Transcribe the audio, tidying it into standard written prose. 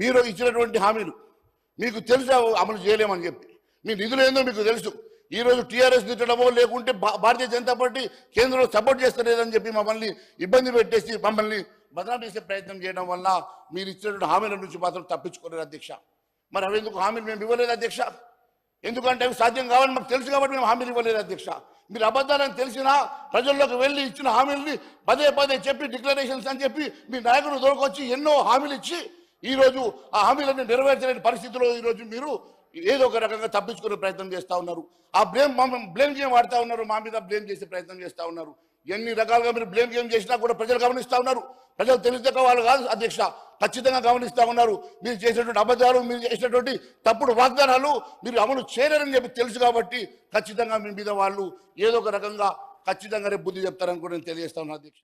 మీరు ఇచ్చినటువంటి హామీలు మీకు తెలుసు అమలు చేయలేమని చెప్పి మీ నిధులు ఏందో మీకు తెలుసు. ఈరోజు టీఆర్ఎస్ తిట్టడమో లేకుంటే భారతీయ జనతా పార్టీ కేంద్రంలో సపోర్ట్ చేస్తలేదని చెప్పి మమ్మల్ని ఇబ్బంది పెట్టేసి మమ్మల్ని బదనాం చేసే ప్రయత్నం చేయడం వల్ల మీరు ఇచ్చినటువంటి హామీల నుంచి మాత్రం తప్పించుకోలేరు అధ్యక్ష. మరి అవి ఎందుకు హామీలు మేము ఇవ్వలేదు అధ్యక్ష? ఎందుకంటే అవి సాధ్యం కావాలని మాకు తెలుసు కాబట్టి మేము హామీలు ఇవ్వలేదు అధ్యక్ష. మీరు అబద్ధాలని తెలిసినా ప్రజల్లోకి వెళ్ళి ఇచ్చిన హామీలని పదే పదే చెప్పి డిక్లరేషన్స్ అని చెప్పి మీ నాయకులు దొరకొచ్చి ఎన్నో హామీలు ఇచ్చి ఈరోజు ఆ హామీలను నెరవేర్చలేని పరిస్థితిలో ఈరోజు మీరు ఏదో ఒక రకంగా తప్పించుకునే ప్రయత్నం చేస్తూ ఉన్నారు. ఆ బ్లేమ్ గేమ్ ఆడుతూ ఉన్నారు, మా మీద బ్లేమ్ చేసే ప్రయత్నం చేస్తూ ఉన్నారు. ఎన్ని రకాలుగా మీరు బ్లేమ్ గేమ్ చేసినా కూడా ప్రజలు గమనిస్తూ ఉన్నారు. ప్రజలు తెలిస్తే వాళ్ళు కాదు అధ్యక్ష, ఖచ్చితంగా గమనిస్తూ ఉన్నారు. మీరు చేసినటువంటి అబద్ధాలు, మీరు చేసినటువంటి తప్పుడు వాగ్దానాలు మీరు అమలు చేయలేరని చెప్పి తెలుసు కాబట్టి ఖచ్చితంగా మీ మీద వాళ్ళు ఏదో ఒక రకంగా ఖచ్చితంగా రేపు బుద్ధి చెప్తారని కూడా నేను తెలియజేస్తా ఉన్నాను అధ్యక్ష.